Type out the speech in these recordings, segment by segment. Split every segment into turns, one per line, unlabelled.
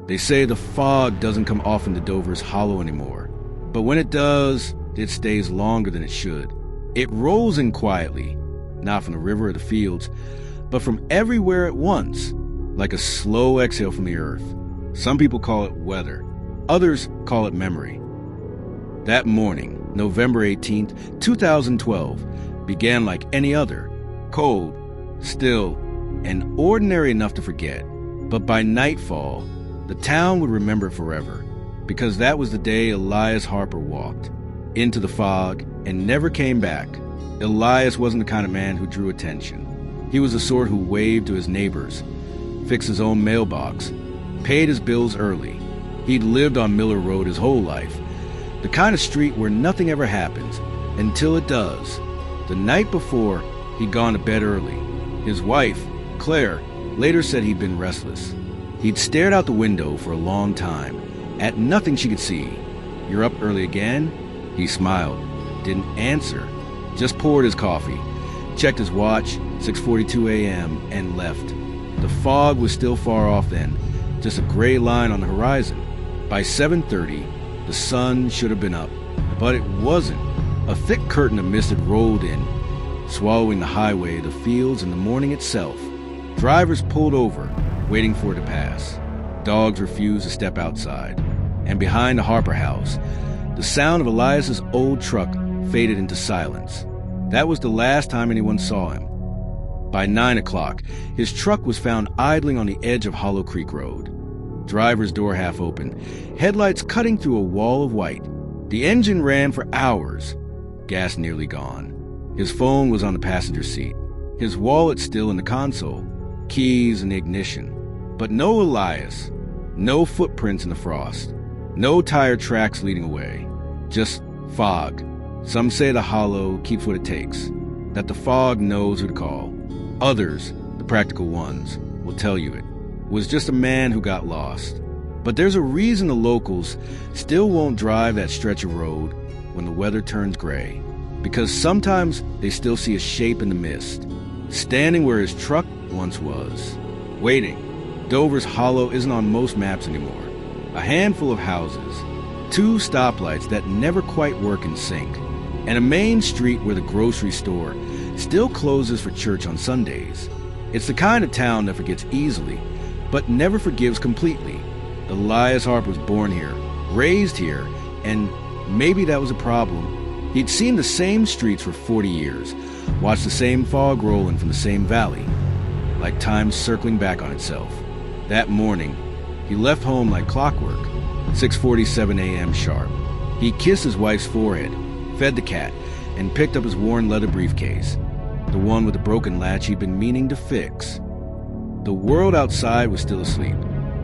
They say the fog doesn't come off into Dover's Hollow anymore, but when it does, it stays longer than it should. It rolls in quietly, not from the river or the fields, but from everywhere at once, like a slow exhale from the earth. Some people call it weather. Others call it memory. That morning, November 18th, 2012, began like any other. Cold, still, and ordinary enough to forget. But by nightfall, the town would remember it forever, because that was the day Elias Harper walked into the fog and never came back. Elias wasn't the kind of man who drew attention. He was the sort who waved to his neighbors, fixed his own mailbox, paid his bills early. He'd lived on Miller Road his whole life, the kind of street where nothing ever happens until it does. The night before, he'd gone to bed early. His wife, Claire, later said he'd been restless. He'd stared out the window for a long time, at nothing she could see. "You're up early again?" He smiled, didn't answer, just poured his coffee, checked his watch, 6:42 a.m., and left. The fog was still far off then, just a gray line on the horizon. By 7:30, the sun should have been up, but it wasn't. A thick curtain of mist had rolled in, swallowing the highway, the fields, and the morning itself. Drivers pulled over, waiting for it to pass. Dogs refused to step outside. And behind the Harper house, the sound of Elias's old truck faded into silence. That was the last time anyone saw him. By 9 o'clock, his truck was found idling on the edge of Hollow Creek Road. Driver's door half open, headlights cutting through a wall of white. The engine ran for hours, gas nearly gone. His phone was on the passenger seat, his wallet still in the console, keys in the ignition. But no Elias, no footprints in the frost, no tire tracks leading away, just fog. Some say the Hollow keeps what it takes, that the fog knows who to call. Others, the practical ones, will tell you it was just a man who got lost. But there's a reason the locals still won't drive that stretch of road when the weather turns gray, because sometimes they still see a shape in the mist, standing where his truck once was, waiting. Dover's Hollow isn't on most maps anymore. A handful of houses, 2 stoplights that never quite work in sync, and a main street where the grocery store still closes for church on Sundays. It's the kind of town that forgets easily, but never forgives completely. Elias Harper was born here, raised here, and maybe that was a problem. He'd seen the same streets for 40 years, watched the same fog rolling from the same valley, like time circling back on itself. That morning, he left home like clockwork, 6:47 a.m. sharp. He kissed his wife's forehead, fed the cat, and picked up his worn leather briefcase, the one with the broken latch he'd been meaning to fix. The world outside was still asleep.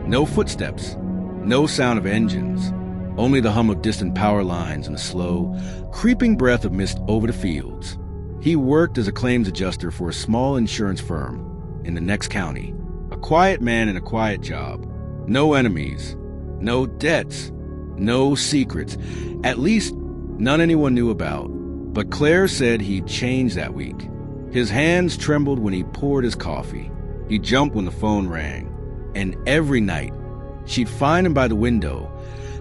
No footsteps, no sound of engines, only the hum of distant power lines and the slow, creeping breath of mist over the fields. He worked as a claims adjuster for a small insurance firm in the next county. A quiet man in a quiet job. No enemies, no debts, no secrets, at least none anyone knew about. But Claire said he'd changed that week. His hands trembled when he poured his coffee. He jumped when the phone rang. And every night, she'd find him by the window,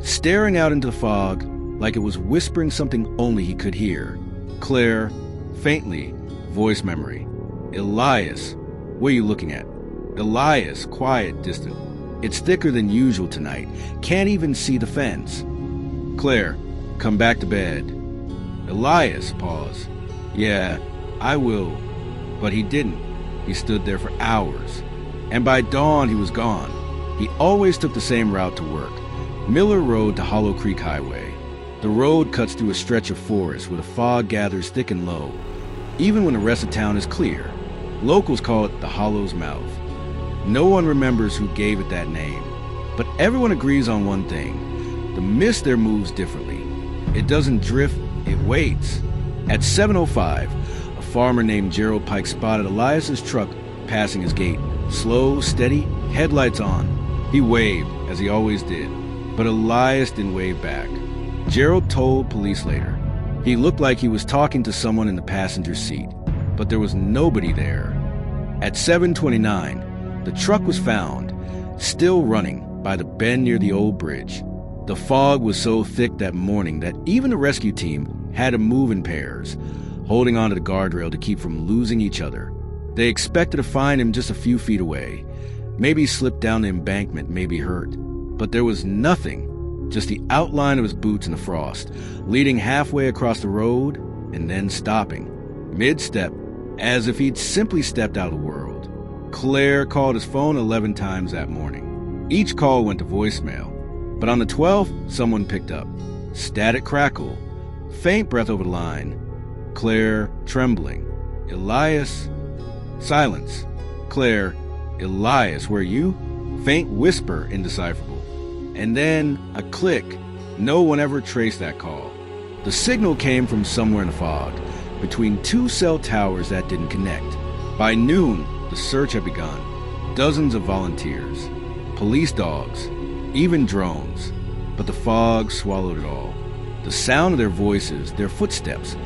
staring out into the fog like it was whispering something only he could hear. Claire, faintly, voice memory. "Elias, what are you looking at?" Elias, quiet, distant. "It's thicker than usual tonight. Can't even see the fence." "Claire, come back to bed." Elias, pause. "Yeah, I will." But he didn't. He stood there for hours. And by dawn, he was gone. He always took the same route to work, Miller Road to Hollow Creek Highway. The road cuts through a stretch of forest where the fog gathers thick and low, even when the rest of town is clear. Locals call it the Hollow's Mouth. No one remembers who gave it that name, but everyone agrees on one thing. The mist there moves differently. It doesn't drift, it waits. At 7:05, a farmer named Gerald Pike spotted Elias's truck passing his gate. Slow, steady, headlights on. He waved, as he always did, but Elias didn't wave back. Gerald told police later. He looked like he was talking to someone in the passenger seat, but there was nobody there. At 7:29, the truck was found, still running, by the bend near the old bridge. The fog was so thick that morning that even the rescue team had to move in pairs, holding onto the guardrail to keep from losing each other. They expected to find him just a few feet away. Maybe he slipped down the embankment, maybe hurt. But there was nothing, just the outline of his boots in the frost, leading halfway across the road and then stopping, mid-step, as if he'd simply stepped out of the world. Claire called his phone 11 times that morning. Each call went to voicemail, but on the 12th, someone picked up. Static crackle, faint breath over the line. Claire, trembling. Elias? Silence. Claire, Elias, where are you? Faint whisper, indecipherable. And then a click. No one ever traced that call. The signal came from somewhere in the fog, between two cell towers that didn't connect. By noon, the search had begun. Dozens of volunteers, police dogs, even drones. But the fog swallowed it all. The sound of their voices, their footsteps,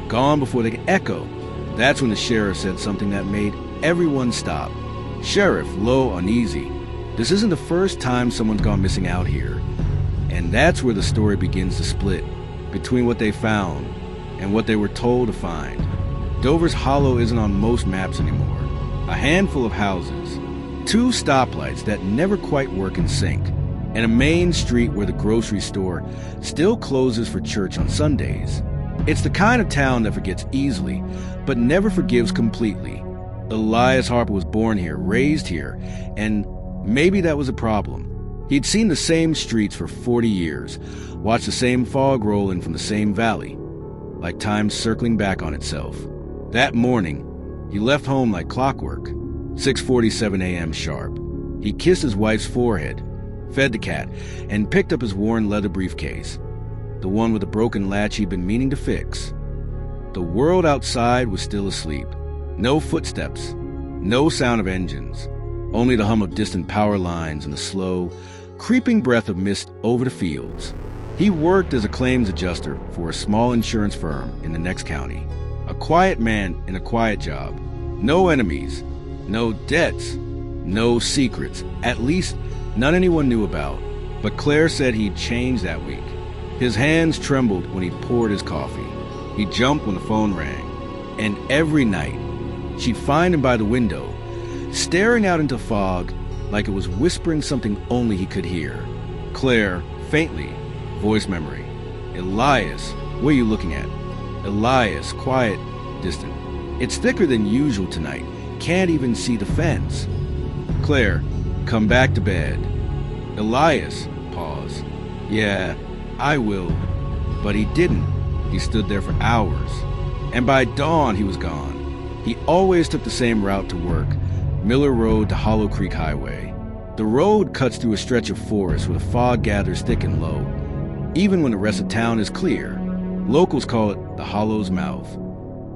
gone before they could echo. That's when the sheriff said something that made everyone stop. Sheriff, low, uneasy. This isn't the first time someone's gone missing out here. And that's where the story begins to split, between what they found and what they were told to find. Dover's Hollow isn't on most maps anymore. A handful of houses, 2 stoplights that never quite work in sync, and a main street where the grocery store still closes for church on Sundays. It's the kind of town that forgets easily, but never forgives completely. Elias Harper was born here, raised here, and maybe that was a problem. He'd seen the same streets for 40 years, watched the same fog roll in from the same valley, like time circling back on itself. That morning, he left home like clockwork, 6:47 a.m. sharp. He kissed his wife's forehead, fed the cat, and picked up his worn leather briefcase, the one with the broken latch he'd been meaning to fix. The world outside was still asleep. No footsteps, no sound of engines, only the hum of distant power lines and the slow, creeping breath of mist over the fields. He worked as a claims adjuster for a small insurance firm in the next county. A quiet man in a quiet job. No enemies, no debts, no secrets, at least none anyone knew about. But Claire said he'd changed that week. His hands trembled when he poured his coffee. He jumped when the phone rang. And every night, she'd find him by the window, staring out into fog like it was whispering something only he could hear. Claire, faintly, voice memory. Elias, what are you looking at? Elias, quiet, distant. It's thicker than usual tonight. Can't even see the fence. Claire, come back to bed. Elias, pause. Yeah, I will. But he didn't. He stood there for hours. And by dawn, he was gone. He always took the same route to work, Miller Road to Hollow Creek Highway. The road cuts through a stretch of forest where the fog gathers thick and low, even when the rest of town is clear. Locals call it the Hollow's Mouth.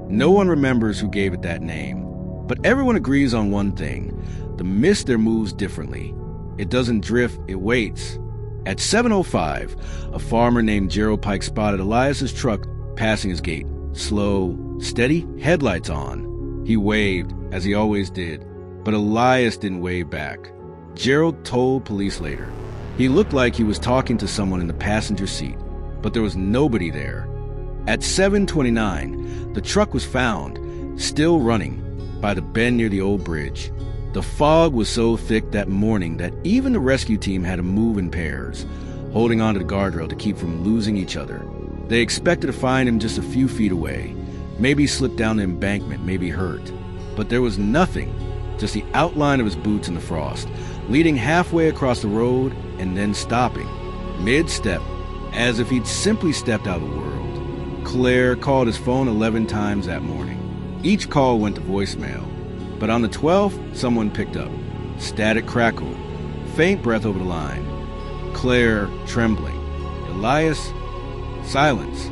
No one remembers who gave it that name, but everyone agrees on one thing. The mist there moves differently. It doesn't drift, it waits. At 7:05, a farmer named Gerald Pike spotted Elias's truck passing his gate. Slow, steady, headlights on. He waved, as he always did, but Elias didn't wave back. Gerald told police later. He looked like he was talking to someone in the passenger seat, but there was nobody there. At 7:29, the truck was found, still running, by the bend near the old bridge. The fog was so thick that morning that even the rescue team had to move in pairs, holding onto the guardrail to keep from losing each other. They expected to find him just a few feet away. Maybe he slipped down the embankment, maybe hurt. But there was nothing, just the outline of his boots in the frost, leading halfway across the road and then stopping, mid-step, as if he'd simply stepped out of the world. Claire called his phone 11 times that morning. Each call went to voicemail, but on the 12th, someone picked up. Static crackle, faint breath over the line. Claire, trembling. Elias? Silence.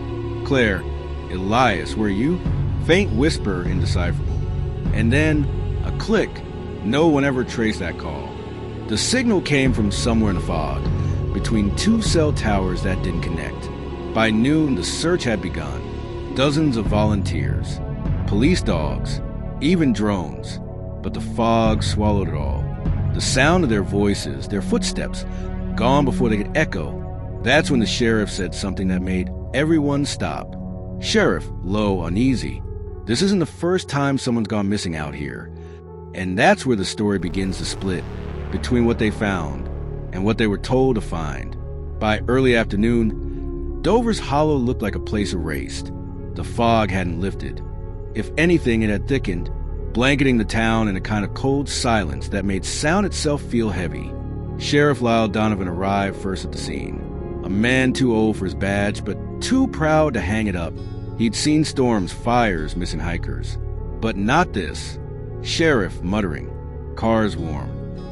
Claire, Elias, where are you? Faint whisper, indecipherable. And then a click. No one ever traced that call. The signal came from somewhere in the fog, between 2 cell towers that didn't connect. By noon, the search had begun. Dozens of volunteers, police dogs, even drones. But the fog swallowed it all. The sound of their voices, their footsteps, gone before they could echo. That's when the sheriff said something that made everyone stop. Sheriff, low, uneasy. This isn't the first time someone's gone missing out here. And that's where the story begins to split between what they found and what they were told to find. By early afternoon, Dover's Hollow looked like a place erased. The fog hadn't lifted. If anything, it had thickened, blanketing the town in a kind of cold silence that made sound itself feel heavy. Sheriff Lyle Donovan arrived first at the scene. A man too old for his badge, but too proud to hang it up. He'd seen storms, fires, missing hikers. But not this. Sheriff muttering. Car's warm.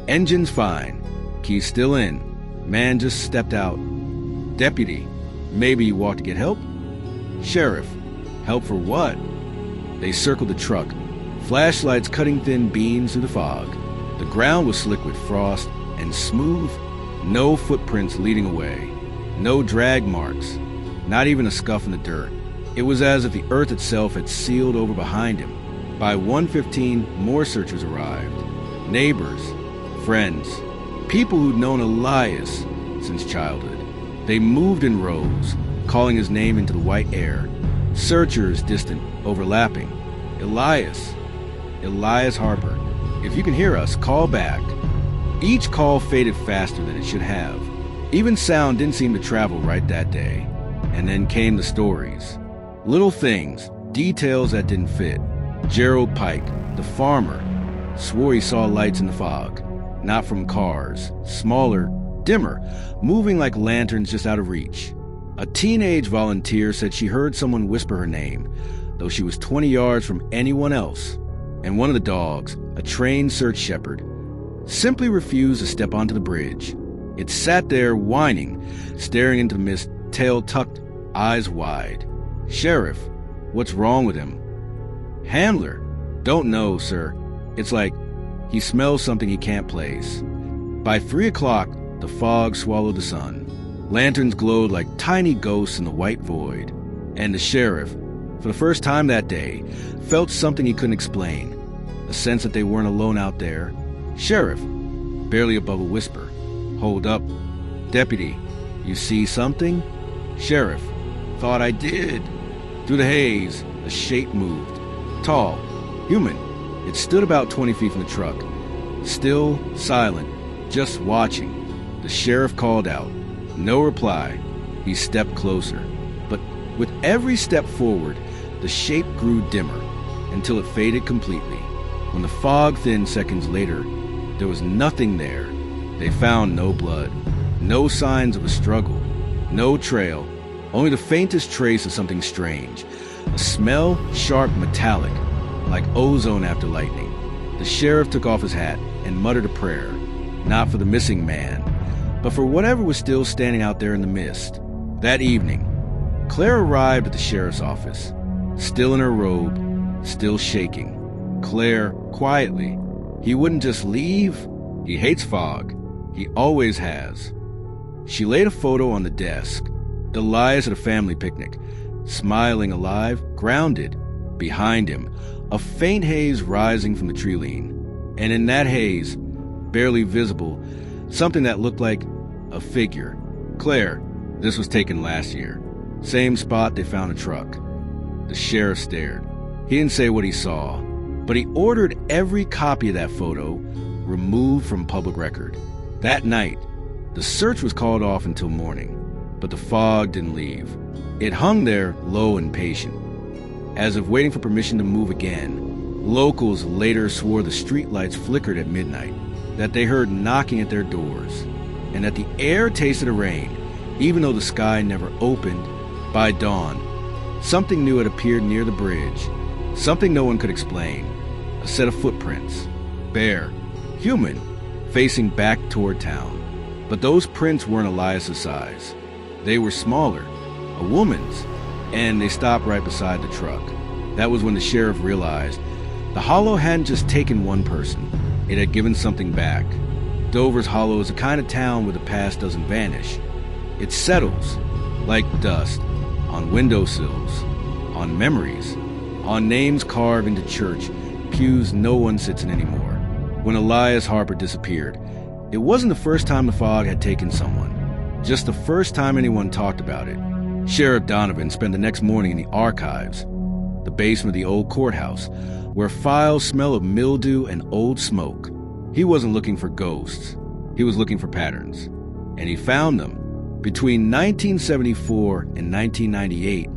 Engine's fine. Key's still in. Man just stepped out. Deputy, maybe you walked to get help? Sheriff, help for what? They circled the truck, flashlights cutting thin beams through the fog. The ground was slick with frost and smooth. No footprints leading away. No drag marks. Not even a scuff in the dirt. It was as if the earth itself had sealed over behind him. By 1:15, more searchers arrived. Neighbors, friends, people who'd known Elias since childhood. They moved in rows, calling his name into the white air. Searchers distant, overlapping. Elias Harper, if you can hear us, call back. Each call faded faster than it should have. Even sound didn't seem to travel right that day. And then came the stories. Little things, details that didn't fit. Gerald Pike, the farmer, swore he saw lights in the fog. Not from cars, smaller, dimmer, moving like lanterns just out of reach. A teenage volunteer said she heard someone whisper her name, though she was 20 yards from anyone else. And one of the dogs, a trained search shepherd, simply refused to step onto the bridge. It sat there whining, staring into the mist, tail tucked, eyes wide. Sheriff, what's wrong with him? Handler, don't know, sir. It's like he smells something he can't place. By 3 o'clock, the fog swallowed the sun. Lanterns glowed like tiny ghosts in the white void. And the sheriff, for the first time that day, felt something he couldn't explain. A sense that they weren't alone out there. Sheriff, barely above a whisper. Hold up. Deputy, you see something? Sheriff, thought I did. Through the haze, a shape moved. Tall, human. It stood about 20 feet from the truck. Still, silent, just watching. The sheriff called out. No reply. He stepped closer. But with every step forward, the shape grew dimmer until it faded completely. When the fog thinned seconds later, there was nothing there. They found no blood, no signs of a struggle, no trail, only the faintest trace of something strange. A smell, sharp, metallic, like ozone after lightning. The sheriff took off his hat and muttered a prayer, not for the missing man, but for whatever was still standing out there in the mist. That evening, Claire arrived at the sheriff's office, still in her robe, still shaking. Claire, quietly. He wouldn't just leave. He hates fog. He always has. She laid a photo on the desk. Elias at a family picnic, smiling, alive, grounded. Behind him, a faint haze rising from the tree-line. And in that haze, barely visible, something that looked like a figure. Claire, this was taken last year. Same spot they found a truck. The sheriff stared. He didn't say what he saw, but he ordered every copy of that photo removed from public record. That night, the search was called off until morning, but the fog didn't leave. It hung there, low and patient, as if waiting for permission to move again. Locals later swore the streetlights flickered at midnight, that they heard knocking at their doors, and that the air tasted of rain, even though the sky never opened. By dawn, something new had appeared near the bridge, something no one could explain. A set of footprints, bare, human, facing back toward town. But those prints weren't Elias's size. They were smaller, a woman's, and they stopped right beside the truck. That was when the sheriff realized the Hollow hadn't just taken one person, it had given something back. Dover's Hollow is a kind of town where the past doesn't vanish. It settles, like dust, on windowsills, on memories, on names carved into church pews no one sits in anymore. When Elias Harper disappeared, It wasn't the first time the fog had taken someone, just the first time anyone talked about it. Sheriff Donovan spent the next morning in the archives, the basement of the old courthouse, where files smell of mildew and old smoke. He wasn't looking for ghosts. He was looking for patterns. And he found them. Between 1974 and 1998,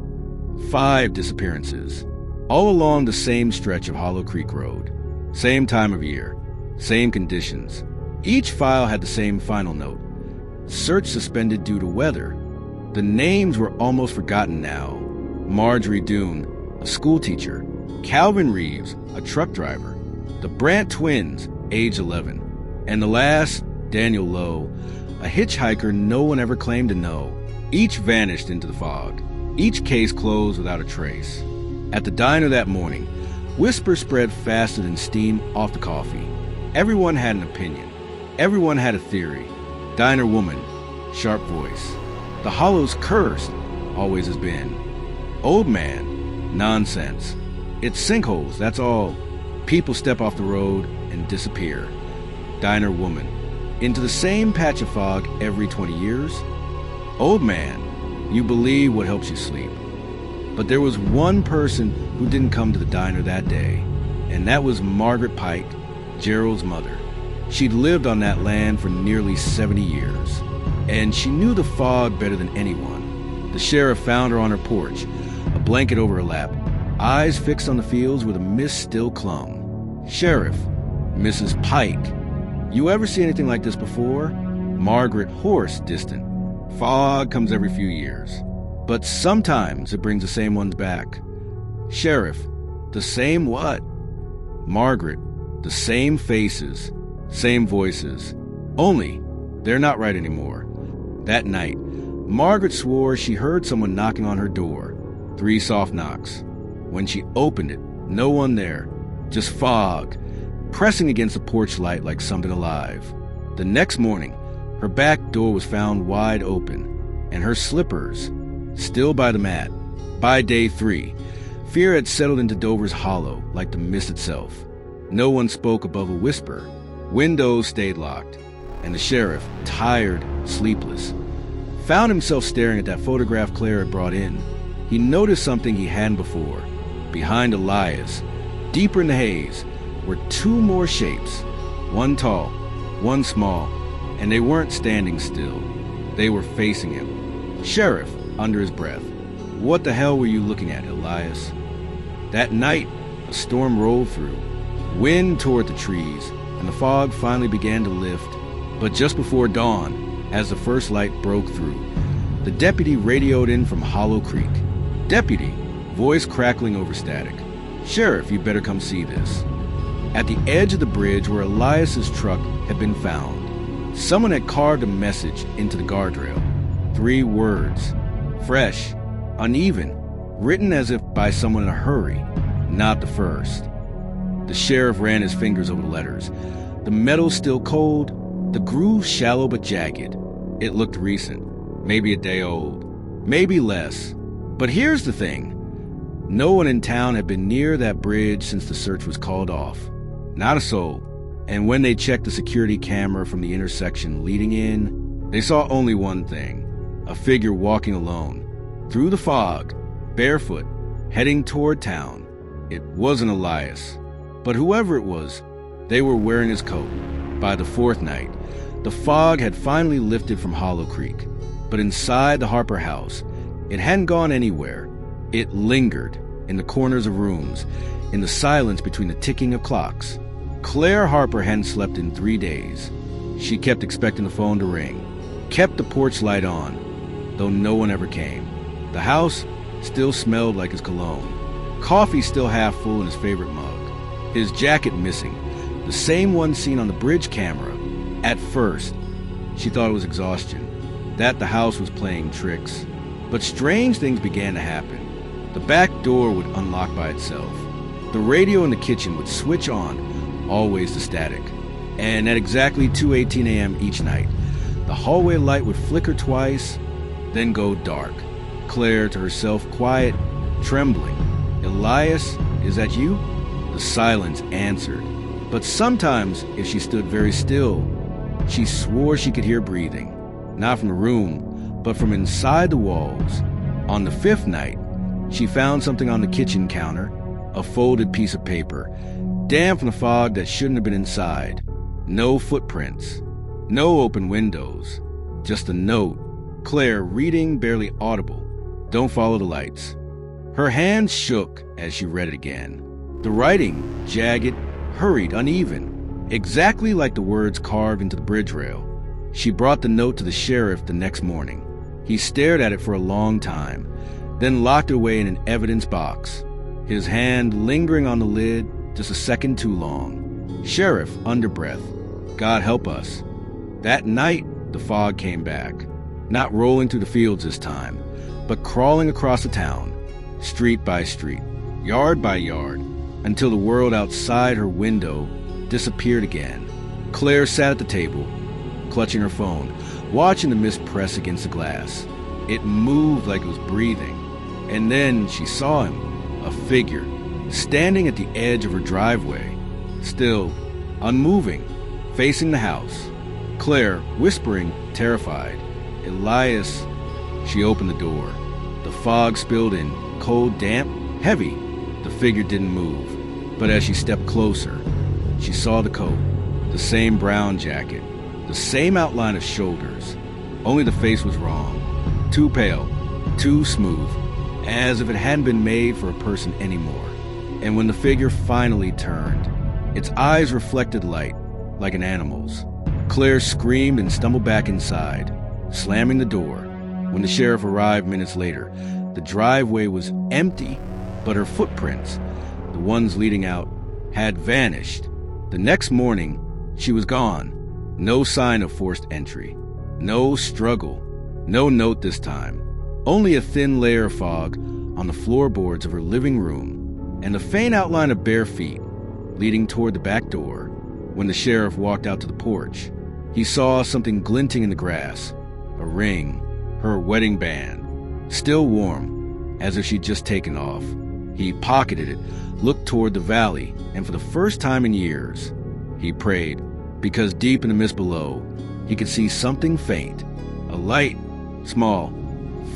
5 disappearances, all along the same stretch of Hollow Creek Road. Same time of year, same conditions. Each file had the same final note: search suspended due to weather. The names were almost forgotten now. Marjorie Doone, a schoolteacher. Calvin Reeves, a truck driver. The Brandt twins, age 11. And the last, Daniel Lowe, a hitchhiker no one ever claimed to know. Each vanished into the fog. Each case closed without a trace. At the diner that morning, whispers spread faster than steam off the coffee. Everyone had an opinion. Everyone had a theory. Diner woman, sharp voice. The Hollow's cursed, always has been. Old man, nonsense. It's sinkholes, that's all. People step off the road and disappear. Diner woman, into the same patch of fog every 20 years. Old man, you believe what helps you sleep. But there was one person who didn't come to the diner that day, and that was Margaret Pike, Gerald's mother. She'd lived on that land for nearly 70 years, and she knew the fog better than anyone. The sheriff found her on her porch, a blanket over her lap, eyes fixed on the fields where the mist still clung. Sheriff, Mrs. Pike, you ever see anything like this before? Margaret, hoarse, distant. Fog comes every few years, but sometimes it brings the same ones back. Sheriff, the same what? Margaret, the same faces, same voices. Only, they're not right anymore. That night, Margaret swore she heard someone knocking on her door. 3 soft knocks. When she opened it, no one there, just fog, pressing against the porch light like something alive. The next morning, her back door was found wide open, and her slippers still by the mat. By day 3, fear had settled into Dover's Hollow like the mist itself. No one spoke above a whisper. Windows stayed locked, and the sheriff, tired, sleepless, found himself staring at that photograph Claire had brought in. He noticed something he hadn't before. Behind Elias, deeper in the haze, were 2 more shapes, one tall, one small, and they weren't standing still. They were facing him. Sheriff, under his breath, what the hell were you looking at, Elias? That night, a storm rolled through. Wind tore at the trees, and the fog finally began to lift. But just before dawn, as the first light broke through, the deputy radioed in from Hollow Creek. Deputy, voice crackling over static. Sheriff, you better come see this. At the edge of the bridge where Elias's truck had been found, someone had carved a message into the guardrail. 3 words. Fresh, uneven, written as if by someone in a hurry, not the first. The sheriff ran his fingers over the letters. The metal still cold, the groove shallow but jagged. It looked recent, maybe a day old, maybe less. But here's the thing. No one in town had been near that bridge since the search was called off. Not a soul. And when they checked the security camera from the intersection leading in, they saw only one thing. A figure walking alone, through the fog, barefoot, heading toward town. It wasn't Elias. But whoever it was, they were wearing his coat. By the 4th night, the fog had finally lifted from Hollow Creek. But inside the Harper house, it hadn't gone anywhere. It lingered in the corners of rooms, in the silence between the ticking of clocks. Claire Harper hadn't slept in 3 days. She kept expecting the phone to ring, kept the porch light on, though no one ever came. The house still smelled like his cologne. Coffee still half full in his favorite mug. His jacket missing, the same one seen on the bridge camera. At first, she thought it was exhaustion, that the house was playing tricks. But strange things began to happen. The back door would unlock by itself. The radio in the kitchen would switch on, always the static. And at exactly 2:18 a.m. each night, the hallway light would flicker twice, then go dark. Claire, to herself, quiet, trembling. Elias, is that you? The silence answered. But sometimes, if she stood very still, She swore she could hear breathing, not from the room, but from inside the walls. On the 5th night, she found something on the kitchen counter, a folded piece of paper, damp from the fog that shouldn't have been inside. No footprints, no open windows, just a note. Claire reading, barely audible. Don't follow the lights. Her hand shook as she read it again. The writing, jagged, hurried, uneven, exactly like the words carved into the bridge rail. She brought the note to the sheriff the next morning. He stared at it for a long time, then locked it away in an evidence box, his hand lingering on the lid just a second too long. Sheriff, under breath, God help us. That night, the fog came back, not rolling through the fields this time, but crawling across the town, street by street, yard by yard, until the world outside her window disappeared again. Claire sat at the table, clutching her phone, watching the mist press against the glass. It moved like it was breathing, and then she saw him, a figure, standing at the edge of her driveway, still, unmoving, facing the house. Claire, whispering, terrified, Elias. She opened the door. The fog spilled in, cold, damp, heavy. The figure didn't move, but as she stepped closer, she saw the coat, the same brown jacket, the same outline of shoulders. Only the face was wrong, too pale, too smooth, as if it hadn't been made for a person anymore. And when the figure finally turned, its eyes reflected light, like an animal's. Claire screamed and stumbled back inside, slamming the door. When the sheriff arrived minutes later, the driveway was empty, but her footprints, the ones leading out, had vanished. The next morning, she was gone. No sign of forced entry. No struggle. No note this time. Only a thin layer of fog on the floorboards of her living room, and a faint outline of bare feet leading toward the back door. When the sheriff walked out to the porch, he saw something glinting in the grass. A ring, her wedding band, still warm, as if she'd just taken off. He pocketed it, looked toward the valley, and for the first time in years, he prayed, because deep in the mist below, he could see something faint, a light, small,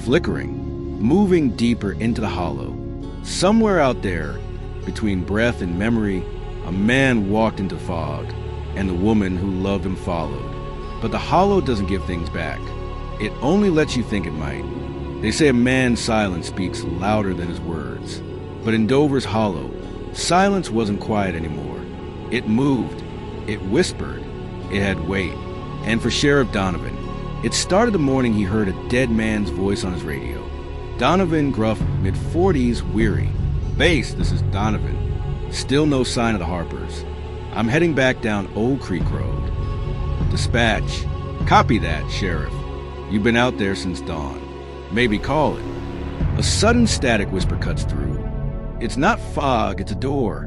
flickering, moving deeper into the hollow. Somewhere out there, between breath and memory, a man walked into fog, and the woman who loved him followed. But the hollow doesn't give things back. It only lets you think it might. They say a man's silence speaks louder than his words. But in Dover's hollow, silence wasn't quiet anymore. It moved. It whispered. It had weight. And for Sheriff Donovan, it started the morning he heard a dead man's voice on his radio. Donovan, gruff, mid-40s, weary. Base, this is Donovan. Still no sign of the Harpers. I'm heading back down Old Creek Road. Dispatch. Copy that, Sheriff. You've been out there since dawn. Maybe call it. A sudden static whisper cuts through. It's not fog, it's a door.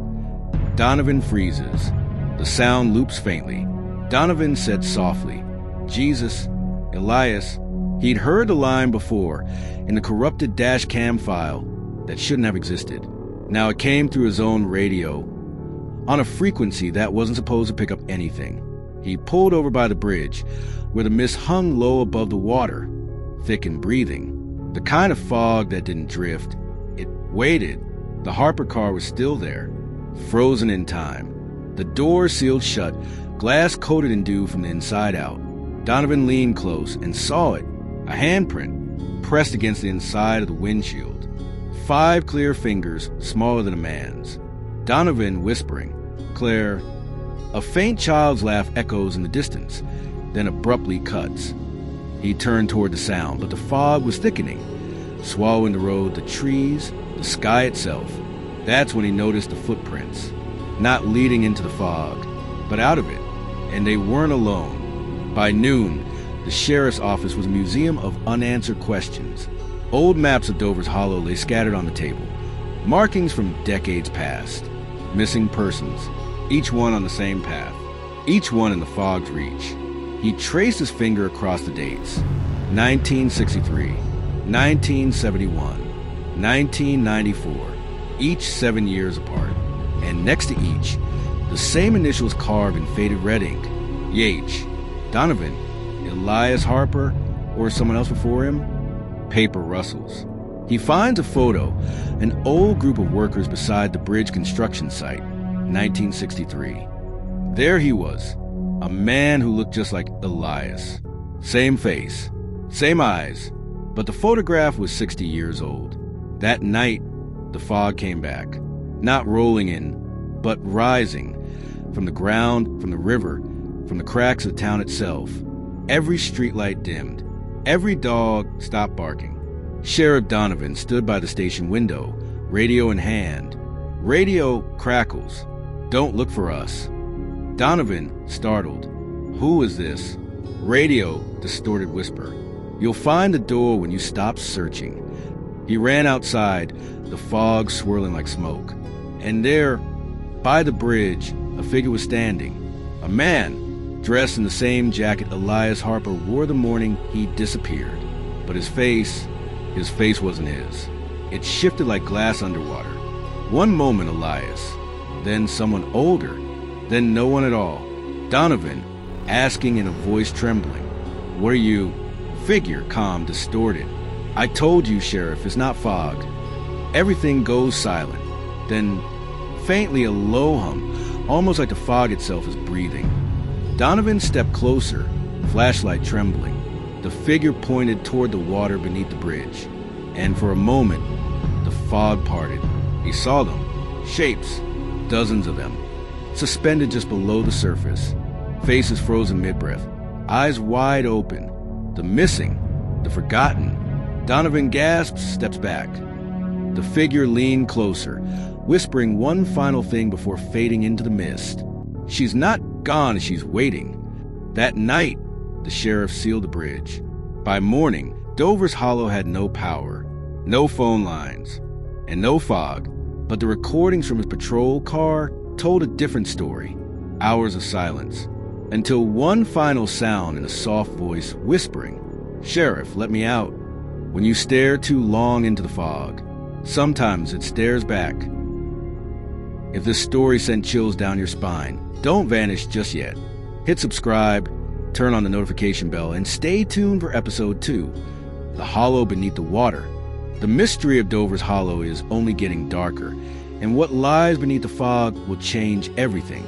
Donovan freezes. The sound loops faintly. Donovan said softly, Jesus, Elias. He'd heard the line before in the corrupted dash cam file that shouldn't have existed. Now it came through his own radio on a frequency that wasn't supposed to pick up anything. He pulled over by the bridge, where the mist hung low above the water, thick and breathing. The kind of fog that didn't drift. It waited. The Harper car was still there, frozen in time. The door sealed shut, glass coated in dew from the inside out. Donovan leaned close and saw it, a handprint, pressed against the inside of the windshield. 5 clear fingers, smaller than a man's. Donovan whispering, Claire. A faint child's laugh echoes in the distance, then abruptly cuts. He turned toward the sound, but the fog was thickening, swallowing the road, the trees, the sky itself. That's when he noticed the footprints, not leading into the fog, but out of it, and they weren't alone. By noon, the sheriff's office was a museum of unanswered questions. Old maps of Dover's Hollow lay scattered on the table, markings from decades past, missing persons, each one on the same path, each one in the fog's reach. He traced his finger across the dates: 1963, 1971, 1994, each 7 years apart, and next to each, the same initials carved in faded red ink: Yates. Donovan? Elias Harper? Or someone else before him? Paper rustles. He finds a photo, an old group of workers beside the bridge construction site, 1963. There he was, a man who looked just like Elias. Same face, same eyes, but the photograph was 60 years old. That night, the fog came back, not rolling in, but rising from the ground, from the river, from the cracks of the town itself. Every streetlight dimmed. Every dog stopped barking. Sheriff Donovan stood by the station window, radio in hand. Radio crackles. Don't look for us. Donovan, startled. Who is this? Radio, distorted whisper. You'll find the door when you stop searching. He ran outside, the fog swirling like smoke. And there, by the bridge, a figure was standing. A man, dressed in the same jacket Elias Harper wore the morning he disappeared. But his face wasn't his. It shifted like glass underwater. One moment Elias, then someone older, then no one at all. Donovan, asking in a voice trembling, "What are you?" Figure, calm, distorted. "I told you, Sheriff, it's not fog." Everything goes silent. Then, faintly a low hum, almost like the fog itself is breathing. Donovan stepped closer, flashlight trembling. The figure pointed toward the water beneath the bridge. And for a moment, the fog parted. He saw them. Shapes. Dozens of them. Suspended just below the surface. Faces frozen mid-breath. Eyes wide open. The missing. The forgotten. Donovan gasps, steps back. The figure leaned closer, whispering one final thing before fading into the mist. She's not gone, she's waiting. That night, the sheriff sealed the bridge. By morning, Dover's Hollow had no power, no phone lines, and no fog, but the recordings from his patrol car told a different story. Hours of silence, until one final sound in a soft voice whispering, "Sheriff, let me out." When you stare too long into the fog, sometimes it stares back. If this story sent chills down your spine, don't vanish just yet. Hit subscribe, turn on the notification bell, and stay tuned for episode 2, The Hollow Beneath the Water. The mystery of Dover's Hollow is only getting darker, and what lies beneath the fog will change everything.